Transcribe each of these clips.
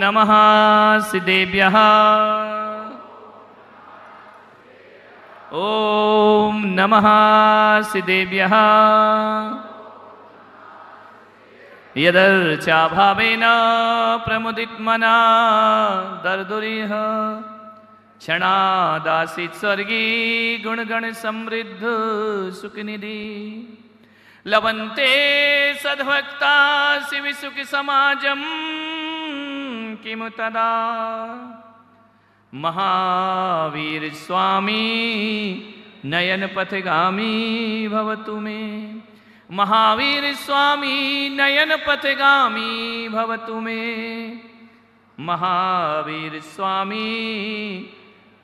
नमः सिद्धेभ्यः। ओम नमः सिद्धेभ्यः। यदर्चा भावेन प्रमुदितमना दर्दुरिह क्षणादासीत स्वर्गी गुणगण समृद्ध सुखनिधि लभन्ते सद्भक्ता शिव सुख समाजम किमु तदा महावीर स्वामी नयन पथगामी भवतु मे। महावीर स्वामी नयन पथगामी भवतु मे। महावीर स्वामी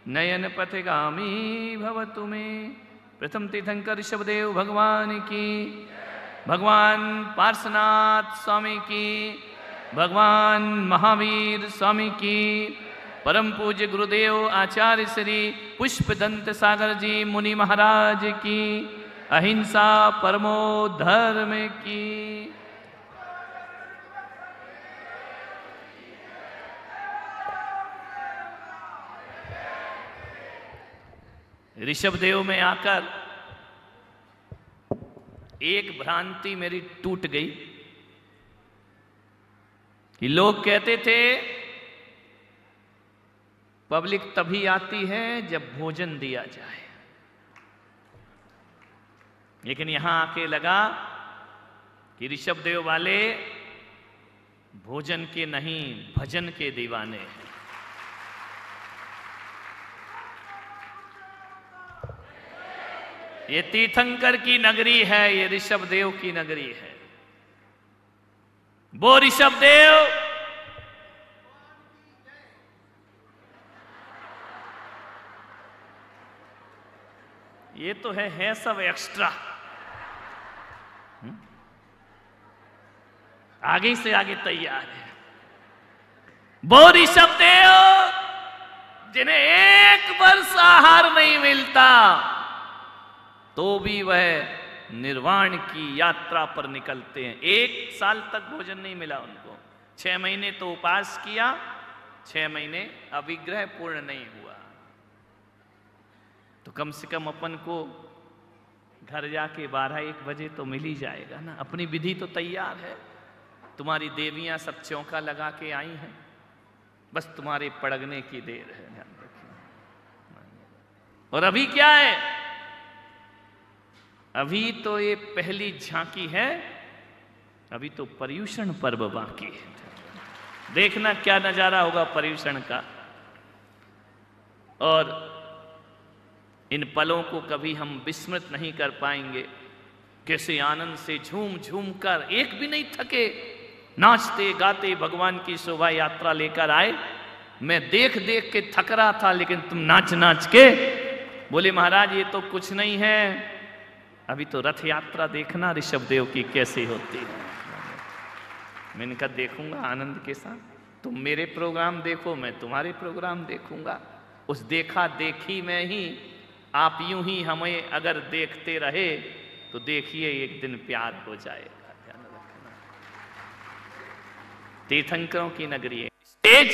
नयन पथगामी भवतु मे। प्रथम तीर्थंकर ऋषभदेव भगवान की, भगवान पार्श्वनाथ स्वामी की, भगवान महावीर स्वामी की, परम पूज्य गुरुदेव आचार्य श्री पुष्पदंत सागर जी मुनि महाराज की, अहिंसा परमो धर्म की। ऋषभदेव में आकर एक भ्रांति मेरी टूट गई कि लोग कहते थे पब्लिक तभी आती है जब भोजन दिया जाए, लेकिन यहां आके लगा कि ऋषभदेव वाले भोजन के नहीं भजन के दीवाने हैं। ये तीर्थंकर की नगरी है, ये ऋषभदेव की नगरी है। वो ऋषभदेव ये तो है सब एक्स्ट्रा। आगे से आगे तैयार है। वो ऋषभदेव जिन्हें एक वर्ष आहार नहीं मिलता तो भी वह निर्वाण की यात्रा पर निकलते हैं। 1 साल तक भोजन नहीं मिला उनको। 6 महीने तो उपवास किया, 6 महीने अविग्रह पूर्ण नहीं हुआ। तो कम से कम अपन को घर जाके 12-1 बजे तो मिल ही जाएगा ना। अपनी विधि तो तैयार है। तुम्हारी देवियां सब चौका लगा के आई हैं, बस तुम्हारे पड़गने की देर है। ध्यान रखिए। और अभी क्या है? अभी तो ये पहली झांकी है, अभी तो पर्युषण पर्व बाकी है। देखना क्या नजारा होगा पर्युषण का। और इन पलों को कभी हम विस्मृत नहीं कर पाएंगे। कैसे आनंद से झूम झूम कर, एक भी नहीं थके, नाचते गाते भगवान की शोभा यात्रा लेकर आए। मैं देख देख के थक रहा था, लेकिन तुम नाच नाच के बोले महाराज ये तो कुछ नहीं है। अभी तो रथ यात्रा देखना ऋषभदेव की कैसी होती है। मैंने कहा देखूंगा आनंद के साथ। तुम मेरे प्रोग्राम देखो, मैं तुम्हारे प्रोग्राम देखूंगा। उस देखा देखी में ही आप यूं ही हमें अगर देखते रहे तो देखिए एक दिन प्यार हो जाएगा। ध्यान रखना। तीर्थंकरों की नगरी है। स्टेज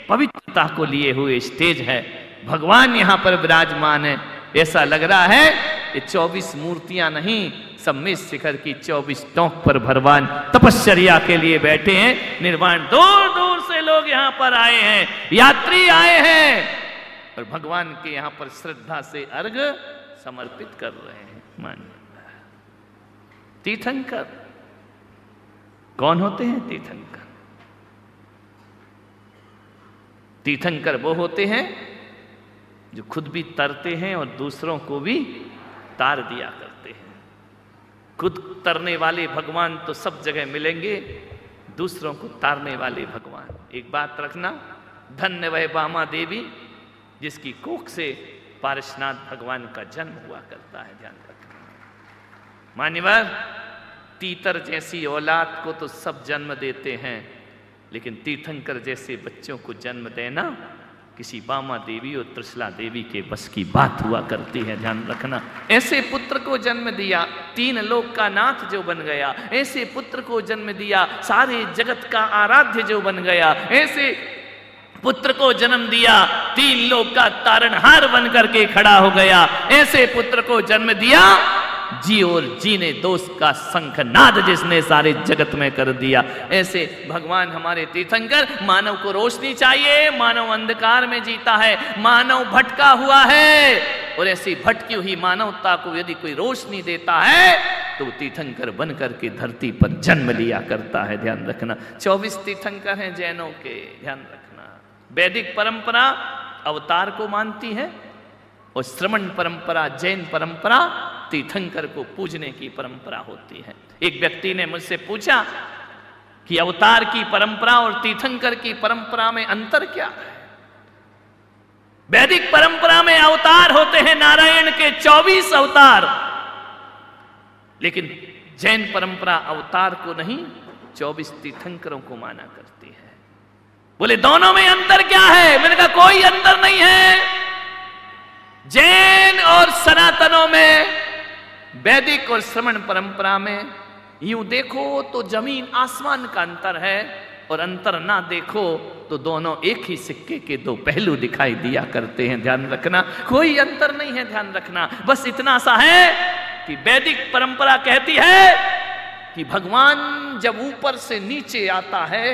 पवित्रता को लिए हुए स्टेज है। भगवान यहां पर विराजमान है। ऐसा लग रहा है ये 24 मूर्तियां नहीं, सम्मित शिखर की 24 टोंक पर भगवान तपश्चर्या के लिए बैठे हैं। निर्वाण दूर दूर से लोग यहां पर आए हैं, यात्री आए हैं और भगवान के यहां पर श्रद्धा से अर्घ समर्पित कर रहे हैं। मान तीर्थंकर कौन होते हैं? तीर्थंकर तीर्थंकर वो होते हैं जो खुद भी तरते हैं और दूसरों को भी तार दिया करते हैं। खुद तरने वाले भगवान तो सब जगह मिलेंगे, दूसरों को तारने वाले भगवान। एक बात रखना, धन्य वह बामा देवी जिसकी कोख से पारसनाथ भगवान का जन्म हुआ करता है। ध्यान रखना। मान्यवर, तीतर जैसी औलाद को तो सब जन्म देते हैं, लेकिन तीर्थंकर जैसे बच्चों को जन्म देना किसी बामा देवी और त्रिशला देवी के बस की बात हुआ करती है, ध्यान रखना। ऐसे पुत्र को जन्म दिया, 3 लोक का नाथ जो बन गया। ऐसे पुत्र को जन्म दिया, सारे जगत का आराध्य जो बन गया। ऐसे पुत्र को जन्म दिया, 3 लोक का तारणहार बन करके खड़ा हो गया। ऐसे पुत्र को जन्म दिया, जी और जीने दोस्त का शंखनाद जिसने सारे जगत में कर दिया। ऐसे भगवान हमारे तीर्थंकर, मानव को रोशनी चाहिए, मानव अंधकार में जीता है, मानव भटका हुआ है, और ऐसी भटकी हुई मानवता को यदि कोई रोशनी देता है तो तीर्थंकर बन करके धरती पर जन्म लिया करता है, ध्यान रखना। 24 तीर्थंकर हैं जैनों के, ध्यान रखना। वैदिक परंपरा अवतार को मानती है, और श्रमण परंपरा, जैन परंपरा तीर्थंकर को पूजने की परंपरा होती है। एक व्यक्ति ने मुझसे पूछा कि अवतार की परंपरा और तीर्थंकर की परंपरा में अंतर क्या है? वैदिक परंपरा में अवतार होते हैं नारायण के 24 अवतार, लेकिन जैन परंपरा अवतार को नहीं 24 तीर्थंकरों को माना करती है। बोले दोनों में अंतर क्या है? मैंने कहा कोई अंतर नहीं है। जैन और सनातनों में, वैदिक और श्रमण परंपरा में यूं देखो तो जमीन आसमान का अंतर है, और अंतर ना देखो तो दोनों एक ही सिक्के के 2 पहलू दिखाई दिया करते हैं, ध्यान रखना। कोई अंतर नहीं है, ध्यान रखना। बस इतना सा है कि वैदिक परंपरा कहती है कि भगवान जब ऊपर से नीचे आता है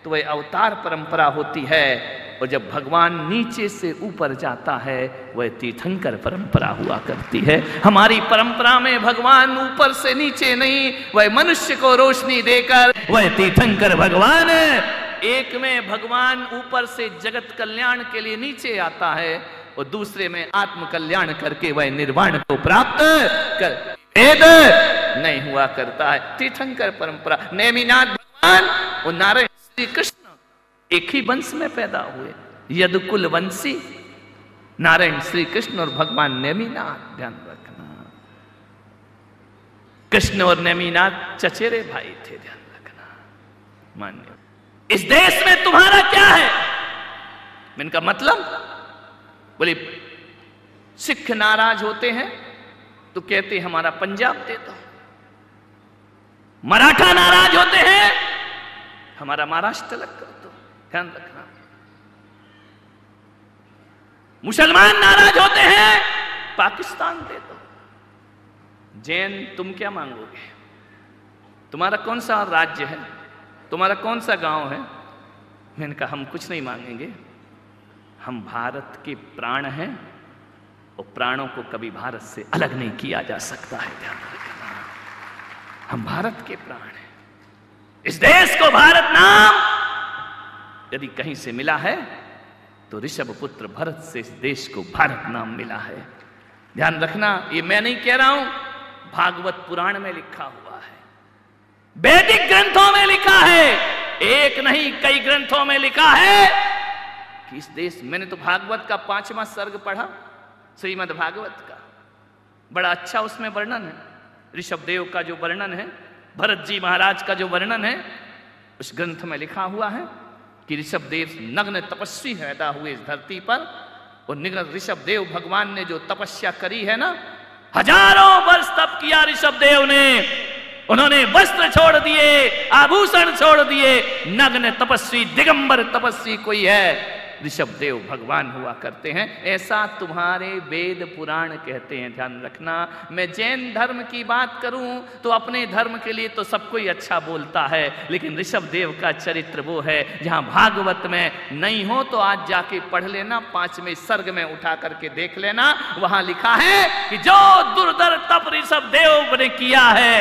तो वह अवतार परंपरा होती है, और जब भगवान नीचे से ऊपर जाता है वह तीर्थंकर परंपरा हुआ करती है। हमारी परंपरा में भगवान ऊपर से नीचे नहीं, वह मनुष्य को रोशनी देकर वह तीर्थंकर भगवान है। एक में भगवान ऊपर से जगत कल्याण के लिए नीचे आता है, और दूसरे में आत्म कल्याण करके वह निर्वाण को प्राप्त कर भेद नहीं हुआ करता है। तीर्थंकर परंपरा, नेमिनाथ भगवान और नारायण श्री कृष्ण एक ही वंश में पैदा हुए, यदुकुल वंशी नारायण श्री कृष्ण और भगवान नेमिनाथ, ध्यान रखना। कृष्ण और नेमिनाथ चचेरे भाई थे, ध्यान रखना। मान्य इस देश में तुम्हारा क्या है? मैंने कहा मतलब? बोले सिख नाराज होते हैं तो कहते हमारा पंजाब दे दो, मराठा नाराज होते हैं हमारा महाराष्ट्र अलग कर दो, ध्यान रखना। मुसलमान नाराज होते हैं पाकिस्तान दे दो। जैन तुम क्या मांगोगे? तुम्हारा कौन सा राज्य है? तुम्हारा कौन सा गांव है? मैंने कहा हम कुछ नहीं मांगेंगे, हम भारत के प्राण हैं, और प्राणों को कभी भारत से अलग नहीं किया जा सकता है, ध्यान रखना। हम भारत के प्राण हैं। इस देश को भारत नाम यदि कहीं से मिला है तो ऋषभ पुत्र भरत से इस देश को भारत नाम मिला है, ध्यान रखना। ये मैं नहीं कह रहा हूं, भागवत पुराण में लिखा हुआ है, वैदिक ग्रंथों में लिखा है, एक नहीं कई ग्रंथों में लिखा है कि इस देश, मैंने तो भागवत का 5वां सर्ग पढ़ा, श्रीमद् भागवत का, बड़ा अच्छा उसमें वर्णन है, ऋषभ देव का जो वर्णन है, भरत जी महाराज का जो वर्णन है, उस ग्रंथ में लिखा हुआ है कि ऋषभ देव नग्न तपस्वी पैदा हुए इस धरती पर, और निग्न ऋषभ देव भगवान ने जो तपस्या करी है ना, हजारों वर्ष तप किया ऋषभ देव ने, उन्होंने वस्त्र छोड़ दिए, आभूषण छोड़ दिए, नग्न तपस्वी दिगंबर तपस्वी कोई है, ऋषभ देव भगवान हुआ करते हैं। ऐसा तुम्हारे वेद पुराण कहते हैं, ध्यान रखना। मैं जैन धर्म की बात करूं तो अपने धर्म के लिए तो सब कोई अच्छा बोलता है, लेकिन ऋषभ देव का चरित्र वो है, जहां भागवत में नहीं हो तो आज जाके पढ़ लेना, 5वें सर्ग में उठा करके देख लेना, वहां लिखा है कि जो दुर्धर तप ऋषभ देव ने किया है,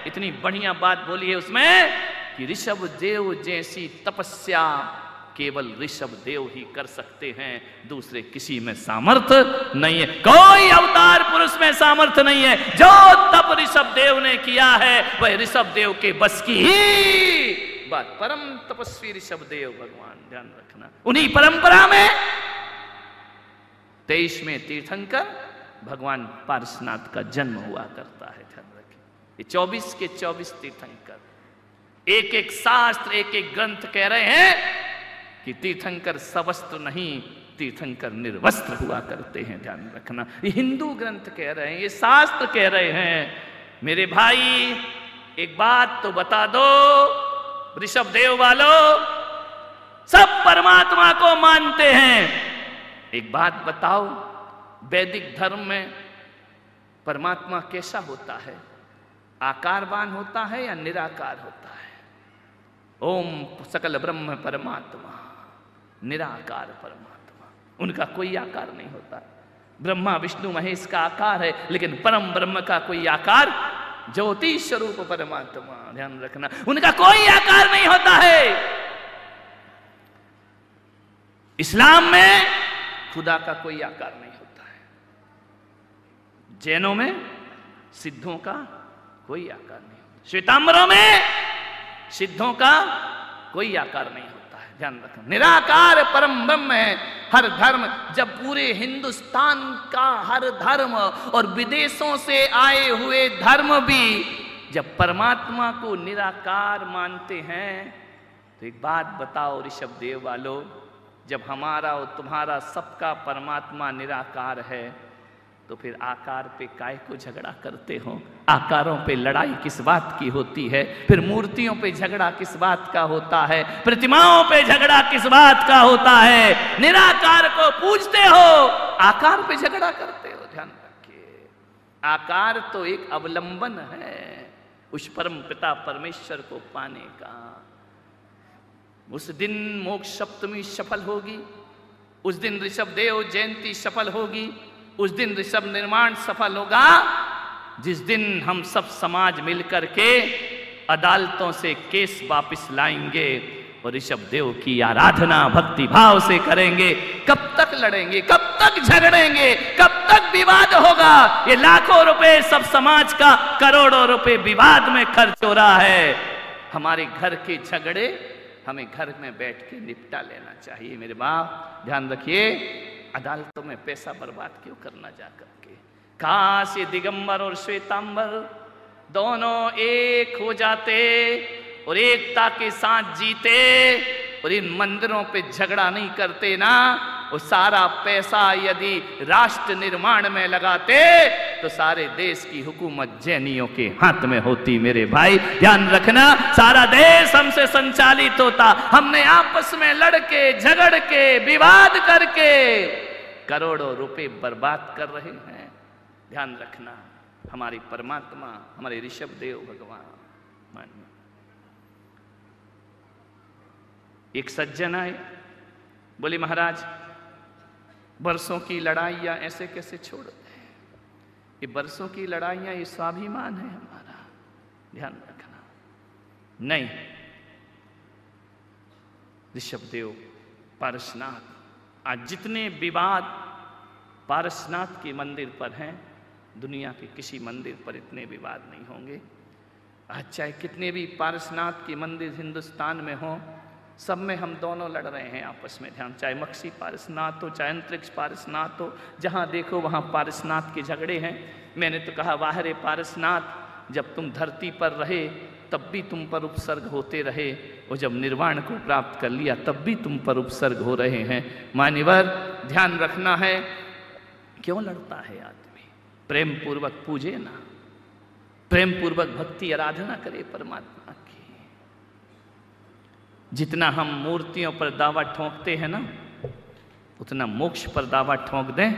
इतनी बढ़िया बात बोली है उसमें कि ऋषभ देव जैसी तपस्या केवल ऋषभ देव ही कर सकते हैं, दूसरे किसी में सामर्थ्य नहीं है, कोई अवतार पुरुष में सामर्थ्य नहीं है। जो तप ऋषभ देव ने किया है वह ऋषभ देव के बस की ही बात। परम तपस्वी ऋषभ देव भगवान, ध्यान रखना। उन्हीं परंपरा में 23वें तीर्थंकर भगवान पारसनाथ का जन्म हुआ करता है, ध्यान रखें। ये 24 के 24 तीर्थंकर, एक एक शास्त्र, एक एक ग्रंथ कह रहे हैं कि तीर्थंकर सवस्त्र नहीं, तीर्थंकर निर्वस्त्र हुआ करते हैं। ध्यान रखना, ये हिंदू ग्रंथ कह रहे हैं, ये शास्त्र कह रहे हैं। मेरे भाई एक बात तो बता दो, ऋषभदेव वालों, सब परमात्मा को मानते हैं, एक बात बताओ, वैदिक धर्म में परमात्मा कैसा होता है? आकारवान होता है या निराकार होता है? ओम सकल ब्रह्म परमात्मा, निराकार परमात्मा, उनका कोई आकार नहीं होता। ब्रह्मा विष्णु महेश का आकार है, लेकिन परम ब्रह्म का कोई आकार, ज्योति स्वरूप परमात्मा, ध्यान रखना, उनका कोई आकार नहीं होता है। इस्लाम में खुदा का कोई आकार नहीं होता है, जैनों में सिद्धों का कोई आकार नहीं होता, श्वेतांबरों में सिद्धों का कोई आकार नहीं होता है। ध्यान रखना, निराकार परम ब्रह्म है। हर धर्म, जब पूरे हिंदुस्तान का हर धर्म और विदेशों से आए हुए धर्म भी जब परमात्मा को निराकार मानते हैं, तो एक बात बताओ ऋषभदेव वालों, जब हमारा और तुम्हारा सबका परमात्मा निराकार है, तो फिर आकार पे काय को झगड़ा करते हो? आकारों पे लड़ाई किस बात की होती है? फिर मूर्तियों पे झगड़ा किस बात का होता है? प्रतिमाओं पे झगड़ा किस बात का होता है? निराकार को पूजते हो, आकार पे झगड़ा करते हो। ध्यान रखिए, आकार तो एक अवलंबन है उस परम पिता परमेश्वर को पाने का। उस दिन मोक्ष सप्तमी सफल होगी, उस दिन ऋषभदेव जयंती सफल होगी, उस दिन ऋषभ निर्माण सफल होगा, जिस दिन हम सब समाज मिलकर के अदालतों से केस वापस लाएंगे और ऋषभदेव की आराधना भक्ति भाव से करेंगे। कब तक लड़ेंगे? कब तक झगड़ेंगे? कब तक विवाद होगा? ये लाखों रुपए सब समाज का, करोड़ों रुपए विवाद में खर्च हो रहा है। हमारे घर के झगड़े हमें घर में बैठ के निपटा लेना चाहिए। मेरे बाप ध्यान रखिए, अदालतों में पैसा बर्बाद क्यों करना जा करके? काश ये दिगंबर और श्वेतांबर दोनों एक हो जाते और एकता के साथ जीते और इन मंदिरों पे झगड़ा नहीं करते ना, वो सारा पैसा यदि राष्ट्र निर्माण में लगाते तो सारे देश की हुकूमत जैनियों के हाथ में होती। मेरे भाई ध्यान रखना, सारा देश हमसे संचालित होता। हमने आपस में लड़के झगड़ के विवाद करके करोड़ों रुपए बर्बाद कर रहे हैं। ध्यान रखना, हमारी परमात्मा, हमारे ऋषभदेव भगवान मानिए। एक सज्जन आए, बोले महाराज बरसों की लड़ाइयां ऐसे कैसे छोड़ दें? ये बरसों की लड़ाइयां, ये स्वाभिमान है हमारा। ध्यान रखना, नहीं। ऋषभदेव पारसनाथ, आज जितने विवाद पारसनाथ के मंदिर पर हैं, दुनिया के किसी मंदिर पर इतने विवाद नहीं होंगे। आज चाहे कितने भी पारसनाथ के मंदिर हिंदुस्तान में हो, सब में हम दोनों लड़ रहे हैं आपस में। ध्यान, चाहे मक्सी पारसनाथ हो, चाहे अंतरिक्ष पारसनाथ हो, जहाँ देखो वहाँ पारसनाथ के झगड़े हैं। मैंने तो कहा वाह रे पारसनाथ, जब तुम धरती पर रहे तब भी तुम पर उपसर्ग होते रहे, और जब निर्वाण को प्राप्त कर लिया तब भी तुम पर उपसर्ग हो रहे हैं। मान्यवर ध्यान रखना है, क्यों लड़ता है आदमी? प्रेम पूर्वक पूजे ना, प्रेम पूर्वक भक्ति आराधना करे परमात्मा की। जितना हम मूर्तियों पर दावा ठोंकते हैं ना, उतना मोक्ष पर दावा ठोंक दें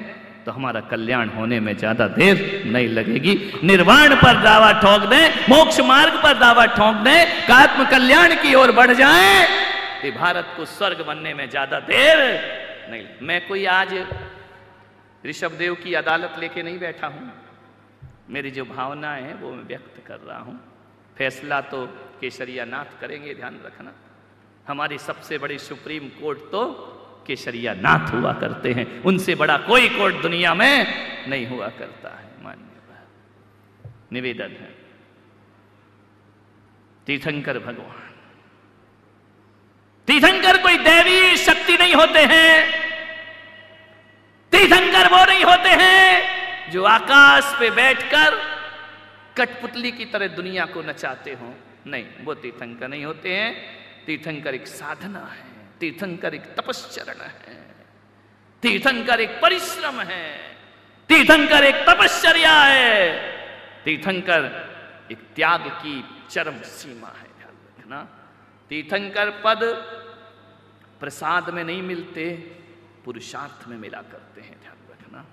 तो हमारा कल्याण होने में ज्यादा देर नहीं लगेगी। निर्वाण पर दावा ठोक दें, मोक्ष मार्ग पर दावा ठोक दें, आत्म कल्याण की ओर बढ़ जाएं, तो भारत को स्वर्ग बनने में ज्यादा देर नहीं। मैं कोई आज ऋषभदेव की अदालत लेके नहीं बैठा हूं, मेरी जो भावनाएं हैं वो मैं व्यक्त कर रहा हूं। फैसला तो केसरिया नाथ करेंगे। ध्यान रखना, हमारी सबसे बड़ी सुप्रीम कोर्ट तो केसरिया नाथ हुआ करते हैं, उनसे बड़ा कोई कोर्ट दुनिया में नहीं हुआ करता है। मान्यवर निवेदन है, तीर्थंकर भगवान, तीर्थंकर कोई दैवी शक्ति नहीं होते हैं। तीर्थंकर वो नहीं होते हैं जो आकाश पे बैठकर कठपुतली की तरह दुनिया को नचाते हो। नहीं, वो तीर्थंकर नहीं होते हैं। तीर्थंकर एक साधना है। तीर्थंकर एक तपश्चरण है, तीर्थंकर एक परिश्रम है, तीर्थंकर एक तपश्चर्या है, तीर्थंकर एक त्याग की चरम सीमा है। ध्यान रखना, तीर्थंकर पद प्रसाद में नहीं मिलते, पुरुषार्थ में मिला करते हैं। ध्यान रखना,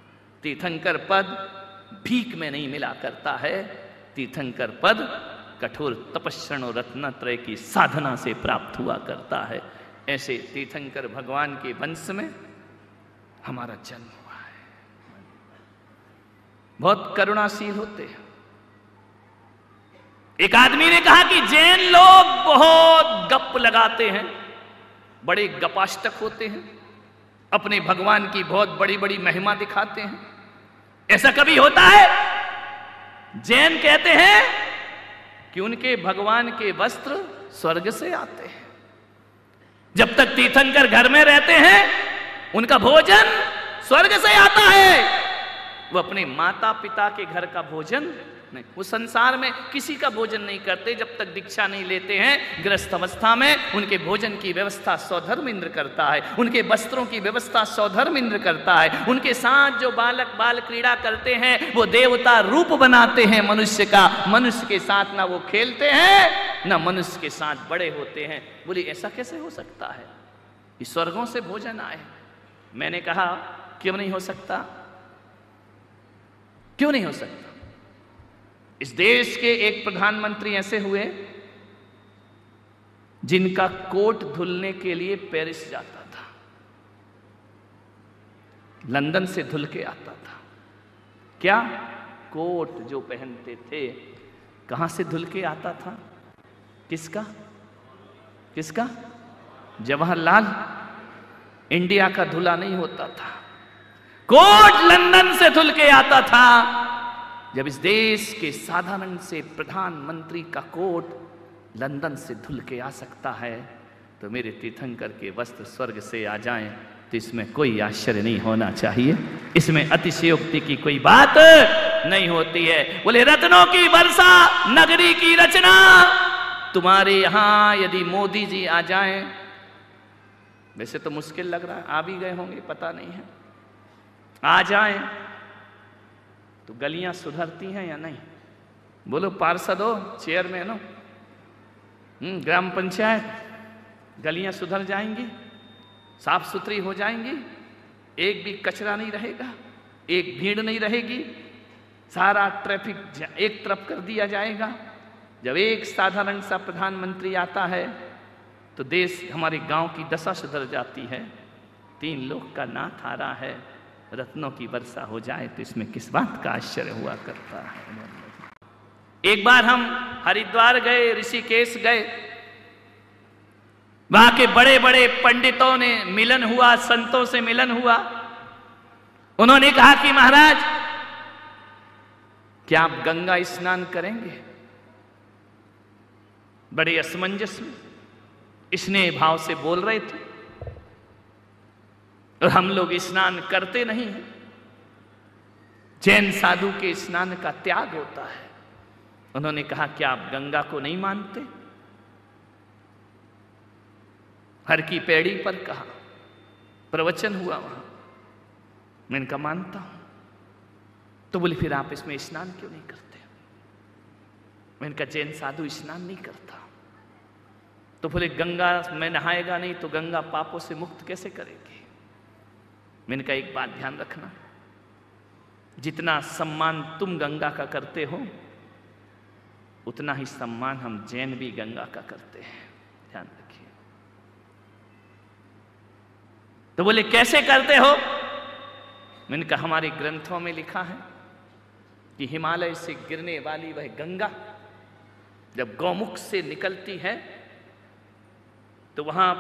तीर्थंकर पद भीख में नहीं मिला करता है, तीर्थंकर पद कठोर तपस्या और रत्नत्रय की साधना से प्राप्त हुआ करता है। ऐसे तीर्थंकर भगवान के वंश में हमारा जन्म हुआ है। बहुत करुणाशील होते हैं। एक आदमी ने कहा कि जैन लोग बहुत गप लगाते हैं, बड़े गपाष्टक होते हैं, अपने भगवान की बहुत बड़ी बड़ी महिमा दिखाते हैं। ऐसा कभी होता है? जैन कहते हैं कि उनके भगवान के वस्त्र स्वर्ग से आते हैं। जब तक तीर्थंकर घर में रहते हैं उनका भोजन स्वर्ग से आता है। वो अपने माता पिता के घर का भोजन नहीं, वो संसार में किसी का भोजन नहीं करते जब तक दीक्षा नहीं लेते हैं। गृहस्थ अवस्था में उनके भोजन की व्यवस्था सौधर्म इंद्र करता है, उनके वस्त्रों की व्यवस्था सौधर्म इंद्र करता है। उनके साथ जो बालक बाल क्रीड़ा करते हैं वो देवता रूप बनाते हैं मनुष्य का। मनुष्य के साथ ना वो खेलते हैं ना मनुष्य के साथ बड़े होते हैं। बोली ऐसा कैसे हो सकता है? ये स्वर्गों से भोजन आए। मैंने कहा क्यों नहीं हो सकता? क्यों नहीं हो सकता? इस देश के एक प्रधानमंत्री ऐसे हुए जिनका कोट धुलने के लिए पेरिस जाता था, लंदन से धुल के आता था। क्या कोट जो पहनते थे कहां से धुल के आता था? किसका? किसका? जवाहरलाल। इंडिया का धुला नहीं होता था, कोट लंदन से धुल के आता था। जब इस देश के साधारण से प्रधानमंत्री का कोट लंदन से धुल के आ सकता है तो मेरे तीर्थंकर के वस्त्र स्वर्ग से आ जाएं तो इसमें कोई आश्चर्य नहीं होना चाहिए, इसमें अतिशयोक्ति की कोई बात नहीं होती है। बोले रत्नों की वर्षा नगरी की रचना। तुम्हारे यहां यदि मोदी जी आ जाएं, वैसे तो मुश्किल लग रहा है, आ भी गए होंगे पता नहीं है, आ जाएं तो गलियां सुधरती हैं या नहीं? बोलो पार्षद हो, चेयरमैन हो, ग्राम पंचायत, गलियां सुधर जाएंगी, साफ सुथरी हो जाएंगी, एक भी कचरा नहीं रहेगा, एक भीड़ नहीं रहेगी, सारा ट्रैफिक एक तरफ कर दिया जाएगा। जब एक साधारण सा प्रधानमंत्री आता है तो देश, हमारे गांव की दशा सुधर जाती है। 3 लोग का नाथ आ रहा है, रत्नों की वर्षा हो जाए तो इसमें किस बात का आश्चर्य हुआ करता है। एक बार हम हरिद्वार गए, ऋषिकेश गए, वहां के बड़े बड़े पंडितों ने मिलन हुआ, संतों से मिलन हुआ। उन्होंने कहा कि महाराज क्या आप गंगा स्नान करेंगे? बड़े असमंजस में स्नेह भाव से बोल रहे थे और हम लोग स्नान करते नहीं हैं। जैन साधु के स्नान का त्याग होता है। उन्होंने कहा क्या आप गंगा को नहीं मानते? हर की पैड़ी पर कहा, प्रवचन हुआ वहां, मैंने कहा मानता हूं। तो बोले फिर आप इसमें स्नान क्यों नहीं करते? मैंने कहा जैन साधु स्नान नहीं करता। तो बोले गंगा में नहाएगा नहीं तो गंगा पापों से मुक्त कैसे करेगी? मैंने कहा एक बात ध्यान रखना, जितना सम्मान तुम गंगा का करते हो उतना ही सम्मान हम जैन भी गंगा का करते हैं, ध्यान रखिए। तो बोले कैसे करते हो? मैंने कहा हमारे ग्रंथों में लिखा है कि हिमालय से गिरने वाली वह गंगा जब गौमुख से निकलती है तो वहां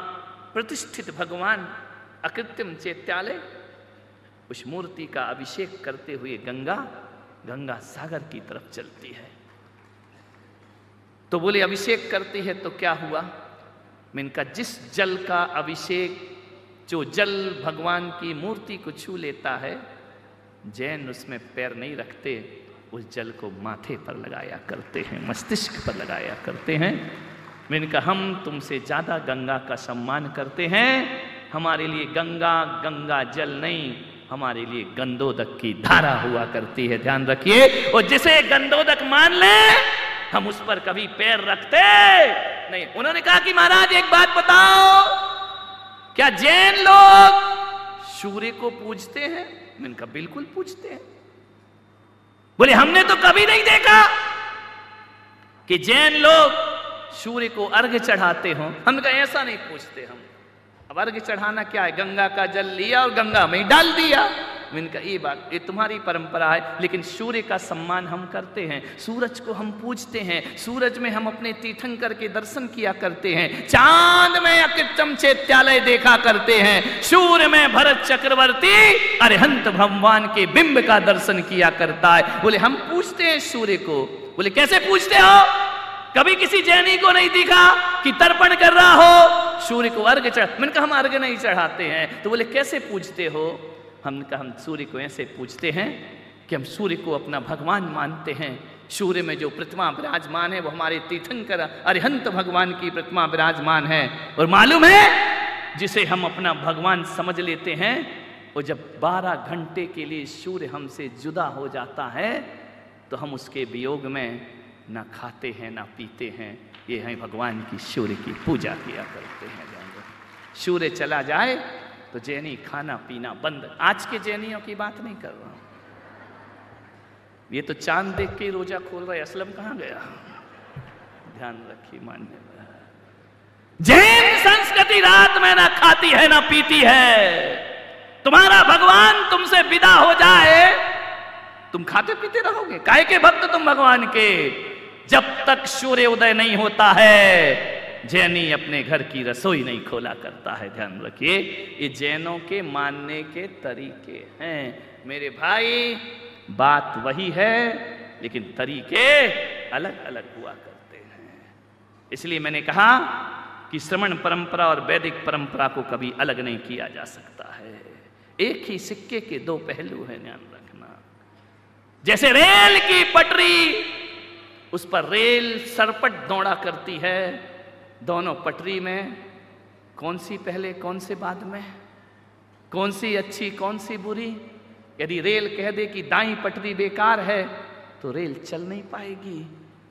प्रतिष्ठित भगवान अकृत्रिम चैत्यालय उस मूर्ति का अभिषेक करते हुए गंगा गंगा सागर की तरफ चलती है। तो बोले अभिषेक करती है तो क्या हुआ? मैंने कहा जिस जल का अभिषेक, जो जल भगवान की मूर्ति को छू लेता है, जैन उसमें पैर नहीं रखते, उस जल को माथे पर लगाया करते हैं, मस्तिष्क पर लगाया करते हैं। मैंने कहा हम तुमसे ज्यादा गंगा का सम्मान करते हैं। हमारे लिए गंगा गंगा जल नहीं, हमारे लिए गंदोदक की धारा हुआ करती है, ध्यान रखिए। और जिसे गंदोदक मान ले हम उस पर कभी पैर रखते नहीं। उन्होंने कहा कि महाराज एक बात बताओ, क्या जैन लोग सूर्य को पूजते हैं? मैंने कहा बिल्कुल पूजते हैं। बोले हमने तो कभी नहीं देखा कि जैन लोग सूर्य को अर्घ्य चढ़ाते हो। हमने कहा ऐसा नहीं पूछते हम। अब अर्घ्य चढ़ाना क्या है? गंगा का जल लिया और गंगा में ही डाल दिया। मैंने कहा ये बात, ये तुम्हारी परंपरा है, लेकिन सूर्य का सम्मान हम करते हैं, सूरज को हम पूजते हैं, सूरज में हम अपने तीर्थंकर के दर्शन किया करते हैं, चांद में अकृतम चैत्यालय देखा करते हैं, सूर्य में भरत चक्रवर्ती अरिहंत भगवान के बिंब का दर्शन किया करता है। बोले हम पूजते हैं सूर्य को। बोले कैसे पूजते हो? कभी किसी जैनी को नहीं दिखा कि तर्पण कर रहा हो सूर्य को अर्घ्य चढ़ा। मैंने कहा हम अर्घ्य नहीं चढ़ाते हैं। तो बोले कैसे पूजते हो? हमने कहा हम सूर्य को ऐसे पूजते हैं कि हम सूर्य को अपना भगवान मानते हैं। सूर्य में जो प्रतिमा विराजमान है वो हमारे तीर्थंकर अरिहंत भगवान की प्रतिमा विराजमान है। और मालूम है जिसे हम अपना भगवान समझ लेते हैं, वो जब 12 घंटे के लिए सूर्य हमसे जुदा हो जाता है तो हम उसके वियोग में ना खाते हैं ना पीते हैं। ये है भगवान की सूर्य की पूजा किया करते हैं। सूर्य चला जाए तो जैनी खाना पीना बंद। आज के जैनियों की बात नहीं कर रहा हूं, ये तो चांद देख के रोजा खोल रहे। असलम कहां गया? ध्यान रखिए मानने वाला, जैन संस्कृति रात में ना खाती है ना पीती है। तुम्हारा भगवान तुमसे विदा हो जाए तुम खाते पीते रहोगे? काहे के भक्त तुम भगवान के? जब तक सूर्य उदय नहीं होता है जैनी अपने घर की रसोई नहीं खोला करता है। ध्यान रखिए, ये जैनों के मानने के तरीके हैं मेरे भाई। बात वही है लेकिन तरीके अलग अलग हुआ करते हैं। इसलिए मैंने कहा कि श्रमण परंपरा और वैदिक परंपरा को कभी अलग नहीं किया जा सकता है। एक ही सिक्के के दो पहलू हैं, ध्यान रखना। जैसे रेल की पटरी, उस पर रेल सरपट दौड़ा करती है, दोनों पटरी में कौन सी पहले कौन से बाद में, कौन सी अच्छी कौन सी बुरी। यदि रेल कह दे कि दाईं पटरी बेकार है तो रेल चल नहीं पाएगी,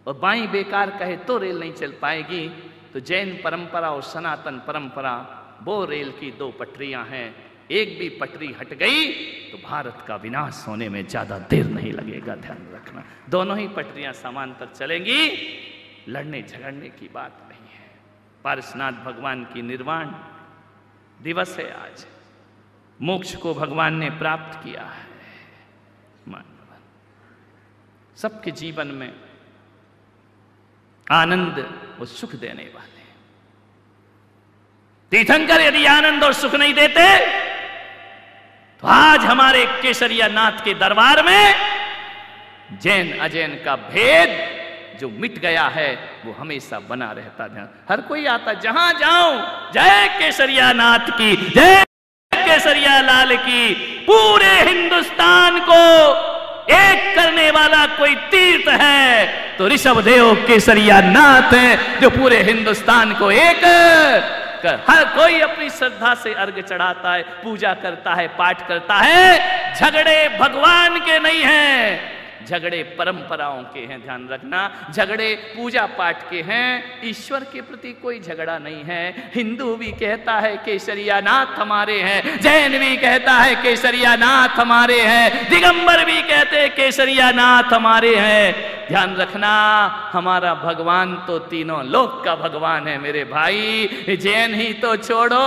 और बाईं बेकार कहे तो रेल नहीं चल पाएगी। तो जैन परंपरा और सनातन परंपरा वो रेल की दो पटरियां हैं। एक भी पटरी हट गई तो भारत का विनाश होने में ज्यादा देर नहीं लगेगा, ध्यान रखना। दोनों ही पटरियां समांतर चलेंगी, लड़ने झगड़ने की बात नहीं है। पारसनाथ भगवान की निर्वाण दिवस है आज, मोक्ष को भगवान ने प्राप्त किया है। सबके जीवन में आनंद और सुख देने वाले तीर्थंकर यदि आनंद और सुख नहीं देते तो आज हमारे केसरिया नाथ के दरबार में जैन अजैन का भेद जो मिट गया है वो हमेशा बना रहता है। हर कोई आता, जहां जाऊं जय केसरिया नाथ की, जय केसरिया लाल की। पूरे हिंदुस्तान को एक करने वाला कोई तीर्थ है तो ऋषभ देव केसरिया नाथ है, जो पूरे हिंदुस्तान को एक हर कोई अपनी श्रद्धा से अर्घ्य चढ़ाता है, पूजा करता है, पाठ करता है। झगड़े भगवान के नहीं हैं, झगड़े परंपराओं के हैं, ध्यान रखना। झगड़े पूजा पाठ के हैं, ईश्वर के प्रति कोई झगड़ा नहीं है। हिंदू भी कहता है केसरिया नाथ हमारे हैं, जैन भी कहता है केसरिया नाथ हमारे हैं, दिगंबर भी कहते हैं केसरिया नाथ हमारे हैं। ध्यान रखना, हमारा भगवान तो तीनों लोक का भगवान है मेरे भाई। जैन ही तो छोड़ो,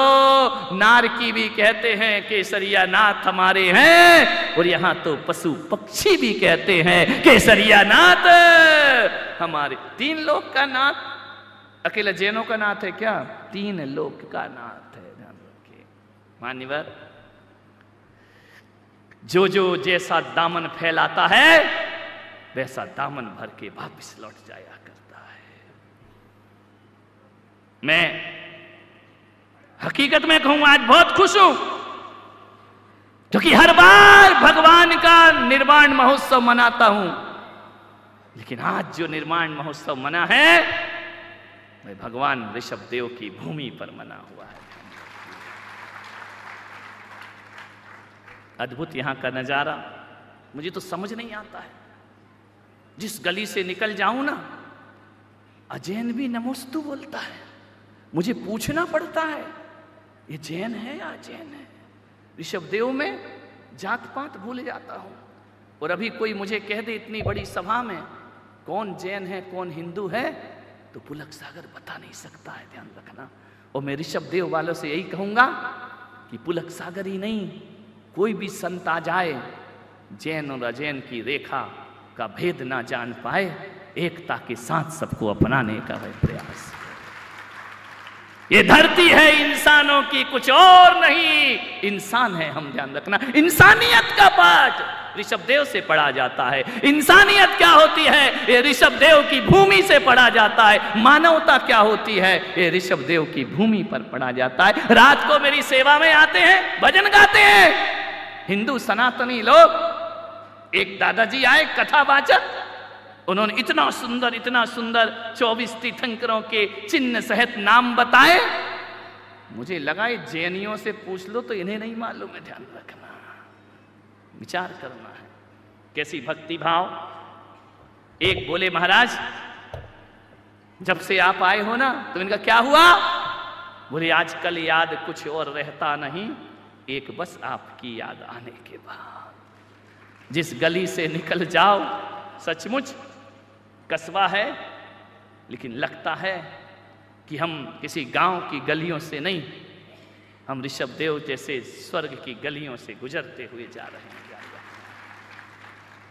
नारकी भी कहते हैं केसरिया नाथ हमारे हैं, और यहां तो पशु पक्षी भी कहते हैं केसरिया नाथ हमारे। तीन लोक का नाथ अकेला जैनों का नाथ है क्या? तीन लोक का नाथ है, ध्यान रखिए मान्यवर। जो जो जैसा दामन फैलाता है वैसा दामन भर के वापिस लौट जाया करता है। मैं हकीकत में कहूं आज बहुत खुश हूं, क्योंकि हर बार भगवान का निर्वाण महोत्सव मनाता हूं, लेकिन आज जो निर्वाण महोत्सव मना है वह भगवान ऋषभदेव की भूमि पर बना हुआ है। अद्भुत यहां का नजारा, मुझे तो समझ नहीं आता है। जिस गली से निकल जाऊं ना, अजैन भी नमोस्तु बोलता है। मुझे पूछना पड़ता है ये जैन है या अजैन है। ऋषभदेव में जात पात भूल जाता हूं। और अभी कोई मुझे कह दे इतनी बड़ी सभा में कौन जैन है कौन हिंदू है, तो पुलक सागर बता नहीं सकता है, ध्यान रखना। और मैं ऋषभदेव वालों से यही कहूंगा कि पुलक सागर ही नहीं, कोई भी संत आ जाए जैन और अजैन की रेखा का भेद ना जान पाए, एकता के साथ सबको अपनाने का वह प्रयास। ये धरती है इंसानों की, कुछ और नहीं, इंसान है हम, ध्यान रखना। इंसानियत का पाठ ऋषभदेव से पढ़ा जाता है। इंसानियत क्या होती है ये ऋषभदेव की भूमि से पढ़ा जाता है। मानवता क्या होती है ये ऋषभदेव की भूमि पर पढ़ा जाता है। रात को मेरी सेवा में आते हैं, भजन गाते हैं हिंदू सनातनी लोग। एक दादाजी आए कथावाचक, उन्होंने इतना सुंदर 24 तीर्थंकरों के चिन्ह सहित नाम बताए। मुझे लगा ये जैनियों से पूछ लो तो इन्हें नहीं मालूम है, ध्यान रखना, विचार करना है। कैसी भक्ति भाव। एक बोले महाराज जब से आप आए हो ना, तो इनका क्या हुआ? बोले आजकल याद कुछ और रहता नहीं, एक बस आपकी याद आने के बाद। जिस गली से निकल जाओ, सचमुच कस्बा है लेकिन लगता है कि हम किसी गांव की गलियों से नहीं, हम ऋषभदेव जैसे स्वर्ग की गलियों से गुजरते हुए जा रहे हैं।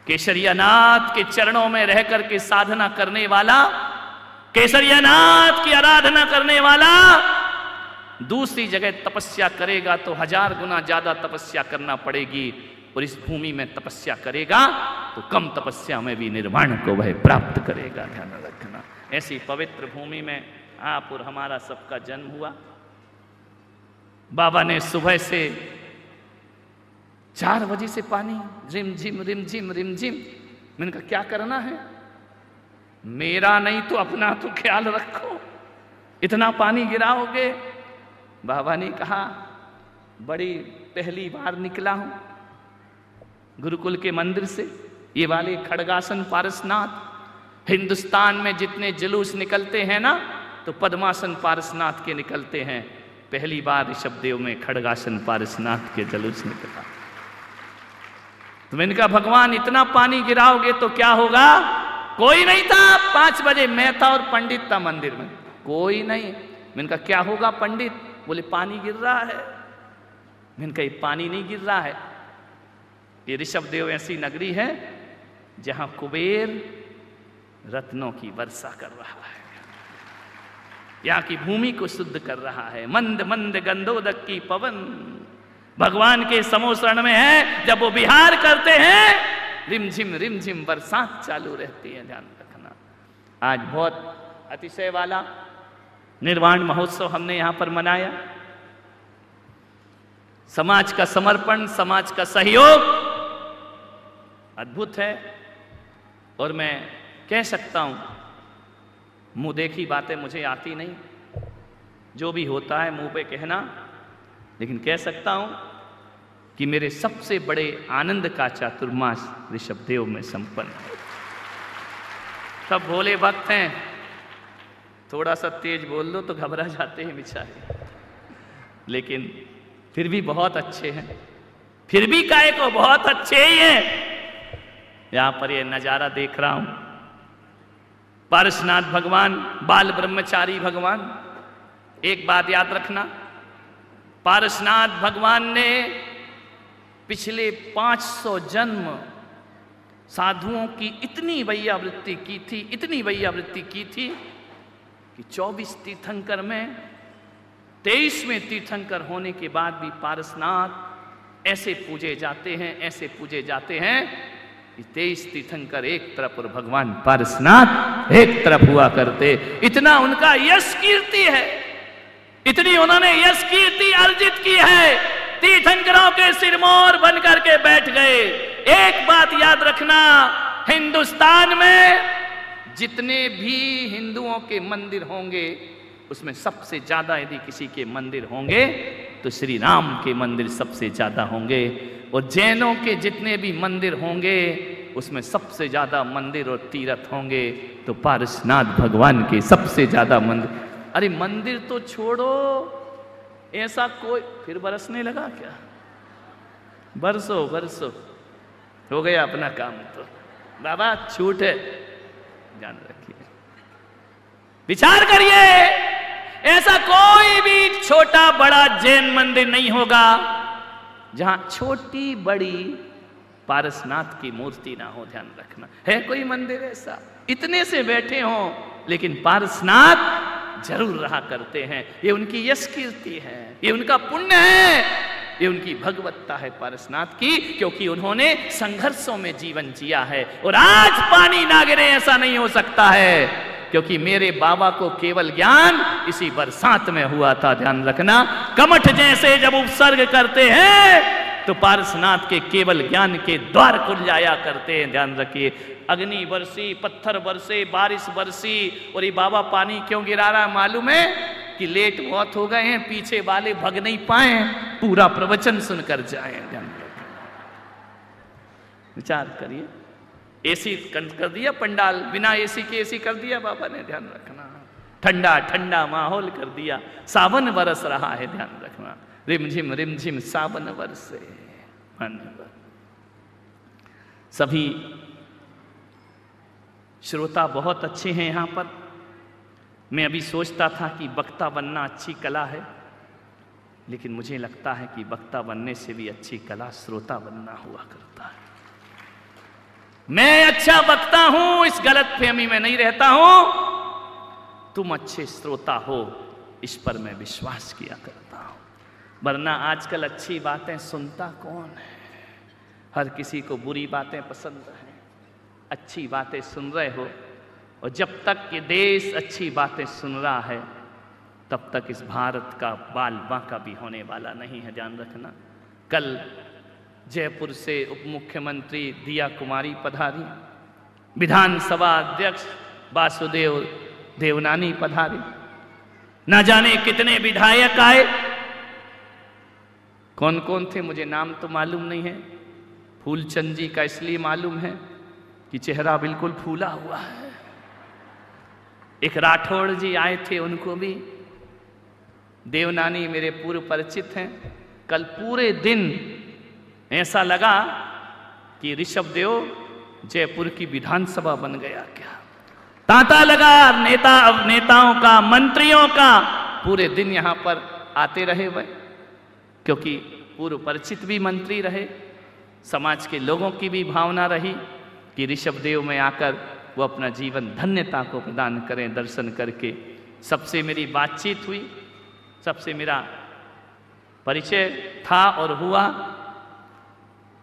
केसरियानाथ के चरणों में रहकर के साधना करने वाला, केसरियानाथ की आराधना करने वाला दूसरी जगह तपस्या करेगा तो 1000 गुना ज्यादा तपस्या करना पड़ेगी, और इस भूमि में तपस्या करेगा तो कम तपस्या में भी निर्वाण को वह प्राप्त करेगा। ध्यान रखना, ऐसी पवित्र भूमि में आप और हमारा सबका जन्म हुआ। बाबा ने सुबह से 4 बजे से पानी रिमझिम रिमझिम रिमझिम। मैंने कहा क्या करना है? मेरा नहीं तो अपना तो ख्याल रखो, इतना पानी गिराओगे। बाबा ने कहा बड़ी पहली बार निकला हूं गुरुकुल के मंदिर से, ये वाले खड़गासन पारसनाथ। हिंदुस्तान में जितने जुलूस निकलते हैं ना, तो पद्मासन पारसनाथ के निकलते हैं। पहली बार ऋषभदेव में खड़गासन पारसनाथ के जुलूस निकला। तो मैंने कहा भगवान इतना पानी गिराओगे तो क्या होगा? कोई नहीं था। 5 बजे मैं था और पंडित था मंदिर में, कोई नहीं। मैंने कहा क्या होगा पंडित? बोले पानी गिर रहा है। मैंने कहा पानी नहीं गिर रहा है, ये ऋषभदेव ऐसी नगरी है जहां कुबेर रत्नों की वर्षा कर रहा है, यहाँ की भूमि को शुद्ध कर रहा है। मंद मंद गंधोदक की पवन भगवान के समोसरण में है। जब वो विहार करते हैं रिमझिम बरसात चालू रहती है। ध्यान रखना, आज बहुत अतिशय वाला निर्वाण महोत्सव हमने यहां पर मनाया। समाज का समर्पण, समाज का सहयोग अद्भुत है। और मैं कह सकता हूं, मुंह देखी बातें मुझे आती नहीं, जो भी होता है मुंह पे कहना, लेकिन कह सकता हूं कि मेरे सबसे बड़े आनंद का चातुर्मास ऋषभदेव में संपन्न है। सब भोले भक्त हैं, थोड़ा सा तेज बोल दो तो घबरा जाते हैं बेचारे, लेकिन फिर भी बहुत अच्छे हैं। फिर भी काहे को बहुत अच्छे ही हैं। यहां पर ये नजारा देख रहा हूं, पारसनाथ भगवान, बाल ब्रह्मचारी भगवान। एक बात याद रखना, पारसनाथ भगवान ने पिछले 500 जन्म साधुओं की इतनी वैयावृत्ति की थी, इतनी वैयावृत्ति की थी कि 24 तीर्थंकर में 23वें तीर्थंकर होने के बाद भी पारसनाथ ऐसे पूजे जाते हैं, ऐसे पूजे जाते हैं कि 23 तीर्थंकर एक तरफ और भगवान पारसनाथ एक तरफ हुआ करते। इतना उनका यश कीर्ति है, इतनी उन्होंने यश कीर्ति अर्जित की है, तीर्थंकरों के सिरमौर बन करके बैठ गए। एक बात याद रखना, हिंदुस्तान में जितने भी हिंदुओं के मंदिर होंगे उसमें सबसे ज्यादा यदि किसी के मंदिर होंगे तो श्री राम के मंदिर सबसे ज्यादा होंगे, और जैनों के जितने भी मंदिर होंगे उसमें सबसे ज्यादा मंदिर और तीर्थ होंगे तो पारसनाथ भगवान के सबसे ज्यादा मंदिर। अरे मंदिर तो छोड़ो, ऐसा कोई फिर बरसने लगा क्या? बरसो बरसो, हो गया अपना काम। तो बाबा छूट है, ध्यान रखिए, विचार करिए, ऐसा कोई भी छोटा बड़ा जैन मंदिर नहीं होगा जहां छोटी बड़ी पारसनाथ की मूर्ति ना हो। ध्यान रखना, है कोई मंदिर ऐसा? इतने से बैठे हों लेकिन पारसनाथ जरूर रहा करते हैं। ये उनकी यश कीर्ति है, ये उनका पुण्य है, ये उनकी भगवत्ता है पारसनाथ की, क्योंकि उन्होंने संघर्षों में जीवन जिया है। और आज पानी ना गिरे ऐसा नहीं हो सकता है, क्योंकि मेरे बाबा को केवल ज्ञान इसी बरसात में हुआ था। ध्यान रखना, कमठ जैसे जब उपसर्ग करते हैं तो पारसनाथ के केवल ज्ञान के द्वार खुल जाया करते हैं। ध्यान रखिए, अग्नि बरसी, पत्थर बरसे, बारिश बरसी, और ये बाबा पानी क्यों गिरा रहा है मालूम है? कि लेट बहुत हो गए हैं, पीछे वाले भग नहीं पाए, पूरा प्रवचन सुनकर जाएं। ध्यान रखिए, विचार करिए, एसी कर दिया पंडाल, बिना एसी के एसी कर दिया बाबा ने। ध्यान रखना, ठंडा ठंडा माहौल कर दिया, सावन बरस रहा है। ध्यान रखना, रिमझिम सावन बरसे। सभी श्रोता बहुत अच्छे हैं यहाँ पर। मैं अभी सोचता था कि वक्ता बनना अच्छी कला है, लेकिन मुझे लगता है कि वक्ता बनने से भी अच्छी कला श्रोता बनना हुआ करता है। मैं अच्छा वक्ता हूं इस गलतफहमी में नहीं रहता हूं, तुम अच्छे श्रोता हो इस पर मैं विश्वास किया करता हूं। वरना आजकल अच्छी बातें सुनता कौन है? हर किसी को बुरी बातें पसंद हैं। अच्छी बातें सुन रहे हो, और जब तक ये देश अच्छी बातें सुन रहा है तब तक इस भारत का बाल बांका भी होने वाला नहीं है। ध्यान रखना, कल जयपुर से उप मुख्यमंत्री दिया कुमारी पधारी, विधानसभा अध्यक्ष वासुदेव देवनानी पधारे, ना जाने कितने विधायक आए। कौन कौन थे मुझे नाम तो मालूम नहीं है। फूलचंद जी का इसलिए मालूम है कि चेहरा बिल्कुल फूला हुआ है। एक राठौड़ जी आए थे, उनको भी। देवनानी मेरे पूर्व परिचित हैं। कल पूरे दिन ऐसा लगा कि ऋषभ देव जयपुर की विधानसभा बन गया क्या। तांता लगा नेताओं का, मंत्रियों का, पूरे दिन यहां पर आते रहे वह, क्योंकि पूर्व परिचित भी मंत्री रहे। समाज के लोगों की भी भावना रही कि ऋषभ देव में आकर वो अपना जीवन धन्यता को प्रदान करें दर्शन करके। सबसे मेरी बातचीत हुई, सबसे मेरा परिचय था और हुआ।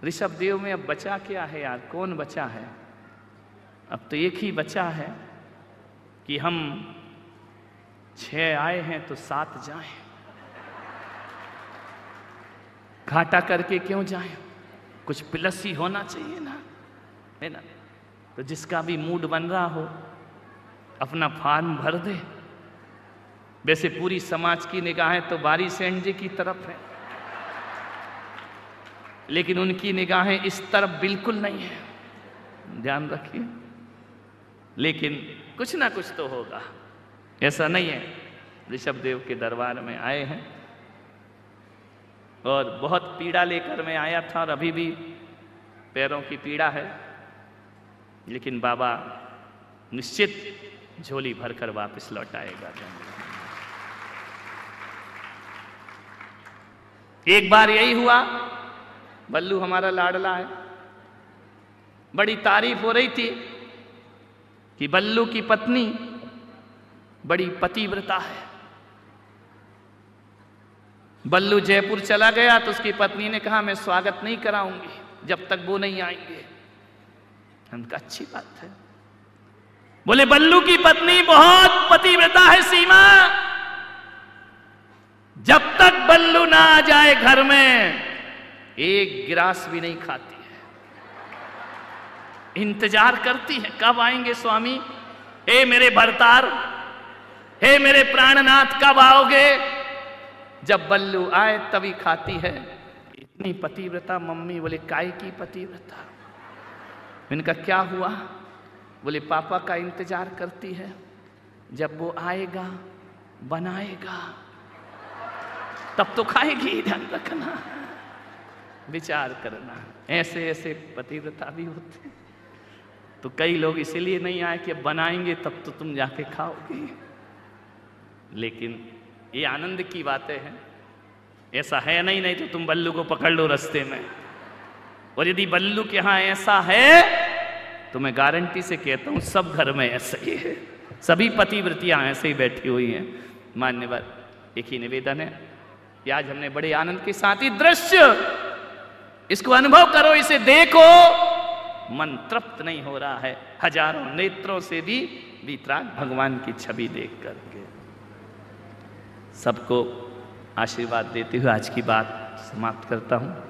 ऋषभ देव में अब बचा क्या है यार? कौन बचा है? अब तो एक ही बचा है कि हम 6 आए हैं तो 7 जाएं। घाटा करके क्यों जाएं? कुछ प्लस ही होना चाहिए ना, है ना? तो जिसका भी मूड बन रहा हो अपना फॉर्म भर दे। वैसे पूरी समाज की निगाहें तो बारी सेन जी की तरफ है, लेकिन उनकी निगाहें इस तरफ बिल्कुल नहीं है। ध्यान रखिए, लेकिन कुछ ना कुछ तो होगा, ऐसा नहीं है। ऋषभ देव के दरबार में आए हैं और बहुत पीड़ा लेकर मैं आया था, और अभी भी पैरों की पीड़ा है, लेकिन बाबा निश्चित झोली भरकर वापस लौट आएगा। एक बार यही हुआ, बल्लू हमारा लाडला है, बड़ी तारीफ हो रही थी कि बल्लू की पत्नी बड़ी पतिव्रता है। बल्लू जयपुर चला गया तो उसकी पत्नी ने कहा मैं स्वागत नहीं कराऊंगी जब तक वो नहीं आएंगे। उनका अच्छी बात है। बोले बल्लू की पत्नी बहुत पतिव्रता है सीमा, जब तक बल्लू ना आ जाए घर में एक गिलास भी नहीं खाती है, इंतजार करती है कब आएंगे स्वामी, हे मेरे भरतार, हे मेरे प्राणनाथ, कब आओगे? जब बल्लू आए तभी खाती है। इतनी पतिव्रता मम्मी। बोले काय की पतिव्रता? इनका क्या हुआ? बोले पापा का इंतजार करती है, जब वो आएगा बनाएगा तब तो खाएगी। ध्यान रखना, विचार करना। ऐसे ऐसे पतिव्रता भी होते हैं। तो कई लोग इसीलिए नहीं आए कि बनाएंगे तब तो तुम जाके खाओगे। लेकिन ये आनंद की बातें हैं। ऐसा है नहीं तो तुम बल्लू को पकड़ लो रास्ते में। और यदि बल्लू के यहां ऐसा है तो मैं गारंटी से कहता हूं सब घर में ऐसा ही है। सभी पतिव्रतियां ऐसे ही बैठी हुई हैं। मान्यवर, एक ही निवेदन है कि आज हमने बड़े आनंद के साथ ही दृश्य इसको अनुभव करो, इसे देखो। मन तृप्त नहीं हो रहा है हजारों नेत्रों से भी वितराग भगवान की छवि देख करके। सबको आशीर्वाद देते हुए आज की बात समाप्त करता हूं।